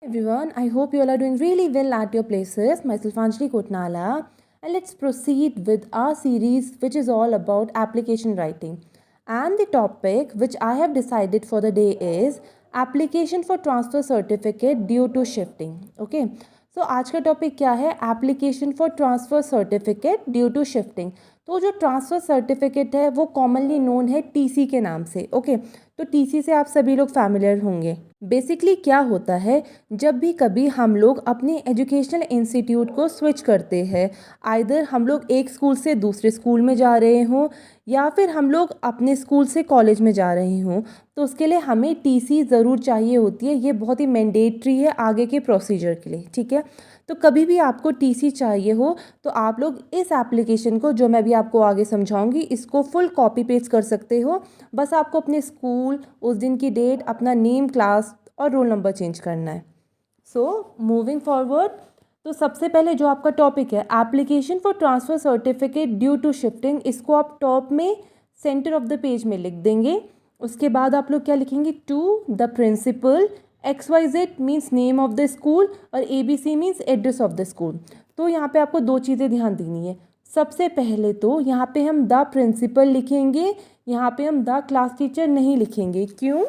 Everyone, I hope you all are doing really well at your places. Myself Anjali Kotnala, and let's proceed with our series, which is all about application writing. And the topic which I have decided for the day is application for transfer certificate due to shifting. Okay, so आज का topic क्या है? Application for transfer certificate due to shifting. तो जो transfer certificate है वो commonly known है TC के नाम से. ओके, तो टीसी से आप सभी लोग फैमिलियर होंगे. बेसिकली क्या होता है, जब भी कभी हम लोग अपने एजुकेशनल इंस्टीट्यूट को स्विच करते हैं, आइदर हम लोग एक स्कूल से दूसरे स्कूल में जा रहे हों या फिर हम लोग अपने स्कूल से कॉलेज में जा रहे हों, तो उसके लिए हमें टीसी ज़रूर चाहिए होती है. ये बहुत ही मैंडेटरी है आगे के प्रोसीजर के लिए. ठीक है, तो कभी भी आपको टीसी चाहिए हो तो आप लोग इस एप्लीकेशन को, जो मैं भी आपको आगे समझाऊंगी, इसको फुल कॉपी पेस्ट कर सकते हो. बस आपको अपने स्कूल, उस दिन की डेट, अपना नेम, क्लास और रोल नंबर चेंज करना है. सो मूविंग फॉरवर्ड, तो सबसे पहले जो आपका टॉपिक है application for transfer certificate due to shifting, इसको आप टॉप में सेंटर ऑफ द पेज में लिख देंगे. उसके बाद आप लोग क्या लिखेंगे? To the principal, XYZ means name of the school और ABC means address of the school. तो यहाँ पे आपको दो चीज़ें ध्यान देनी है. सबसे पहले तो यहाँ पे हम द प्रिंसिपल लिखेंगे, यहाँ पे हम द क्लास टीचर नहीं लिखेंगे. क्यों?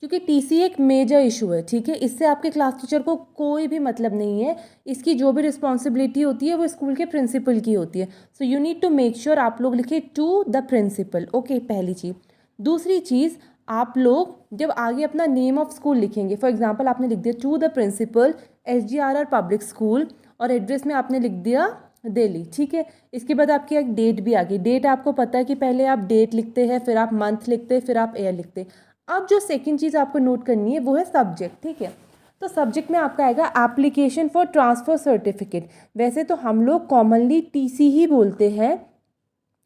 क्योंकि टीसी एक मेजर इशू है. ठीक है, इससे आपके क्लास टीचर को कोई भी मतलब नहीं है. इसकी जो भी रिस्पॉन्सिबिलिटी होती है वो स्कूल के प्रिंसिपल की होती है. So you need to make sure आप लोग लिखे टू द प्रिंसिपल. ओके, पहली चीज़. दूसरी चीज़, आप लोग जब आगे अपना नेम ऑफ स्कूल लिखेंगे, फॉर एग्जांपल आपने लिख दिया to the principal SGRR public school और एड्रेस में आपने लिख दिया दिल्ली. ठीक है, इसके बाद आपकी एक डेट भी आ गई. डेट आपको पता है कि पहले आप डेट लिखते हैं, फिर आप मंथ लिखते हैं, फिर आप ईयर लिखते हैं. अब जो सेकंड चीज़ आपको नोट करनी है वो है सब्जेक्ट. ठीक है, तो सब्जेक्ट में आपका आएगा एप्लीकेशन फॉर ट्रांसफ़र सर्टिफिकेट. वैसे तो हम लोग कॉमनली टीसी ही बोलते हैं,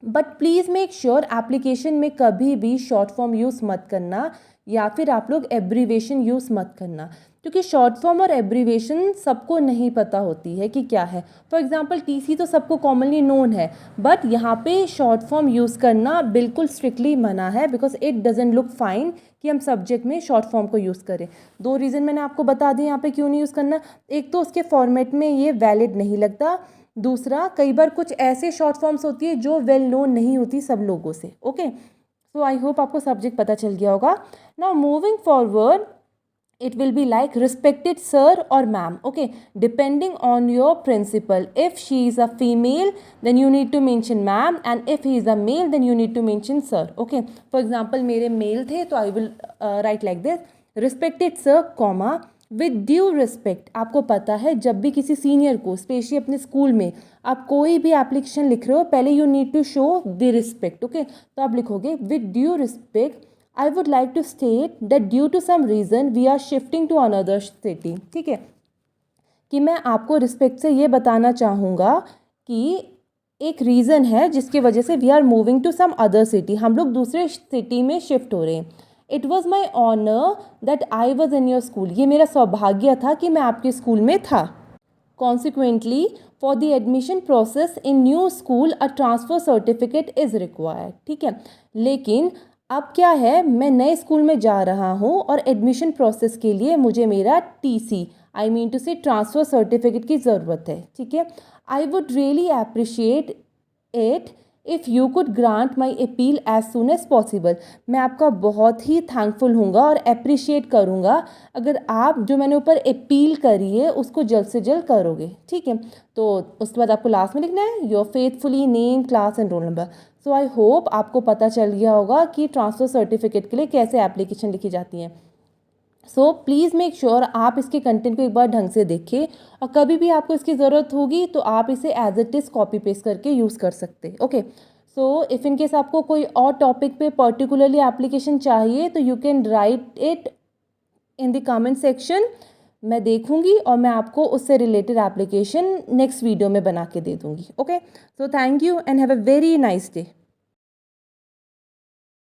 but please make sure application में कभी भी शॉर्ट फॉर्म यूज़ मत करना या फिर आप लोग एब्रीवेशन यूज़ मत करना, क्योंकि शॉर्ट फॉर्म और एब्रीवेशन सबको नहीं पता होती है कि क्या है. फॉर एग्जांपल टीसी तो सबको कॉमनली नोन है, बट यहाँ पे शॉर्ट फॉर्म यूज़ करना बिल्कुल स्ट्रिक्टली मना है, because it doesn't look fine कि हम सब्जेक्ट में शॉर्ट फॉर्म को यूज़ करें. दो रीज़न मैंने आपको बता दिए यहाँ पे क्यों नहीं यूज़ करना. एक तो उसके फॉर्मेट में ये वैलिड नहीं लगता. दूसरा, कई बार कुछ ऐसे शॉर्ट फॉर्म्स होती है जो वेल नोन नहीं होती सब लोगों से. ओके, सो आई होप आपको सब्जेक्ट पता चल गया होगा. Now moving forward, it will be like respected sir or ma'am. Okay, depending on your principal. If she is a female, then you need to mention ma'am, and if he is a male, then you need to mention sir. Okay, for example मेरे mail थे तो I will write like this: respected sir, comma, with due respect. आपको पता है जब भी किसी senior को, स्पेशली अपने स्कूल में, आप कोई भी एप्लीकेशन लिख रहे हो, पहले you need to show the respect. Okay, तो आप लिखोगे with due respect, I would like to state that due to some reason we are shifting to another city. ठीक है, कि मैं आपको रिस्पेक्ट से ये बताना चाहूँगा कि एक रीज़न है जिसकी वजह से we are moving to some other city, हम लोग दूसरे सिटी में शिफ्ट हो रहे हैं. It was my honour that I was in your school. ये मेरा सौभाग्य था कि मैं आपके स्कूल में था. Consequently for the admission process in new school a transfer certificate is required. ठीक है, लेकिन अब क्या है, मैं नए स्कूल में जा रहा हूँ और एडमिशन प्रोसेस के लिए मुझे मेरा TC, I mean to say transfer certificate की ज़रूरत है. ठीक है, I would really appreciate it if you could grant my appeal as soon as possible. मैं आपका बहुत ही थैंकफुल हूँगा और अप्रिशिएट करूँगा अगर आप जो मैंने ऊपर अपील करी है उसको जल्द से जल्द करोगे. ठीक है, तो उसके बाद आपको लास्ट में लिखना है your faithfully name, class and roll number. So I hope आपको पता चल गया होगा कि ट्रांसफ़र सर्टिफिकेट के लिए कैसे एप्लीकेशन लिखी जाती हैं. सो प्लीज़ मेक श्योर आप इसके कंटेंट को एक बार ढंग से देखें और कभी भी आपको इसकी ज़रूरत होगी तो आप इसे as it is copy paste करके यूज़ कर सकते हैं. Okay, so if in case आपको कोई और टॉपिक पे पर्टिकुलरली एप्लीकेशन चाहिए तो you can write it in the comment section. मैं देखूंगी और मैं आपको उससे रिलेटेड एप्लीकेशन नेक्स्ट वीडियो में बना के दे दूंगी. Okay, so thank you and have a very nice day.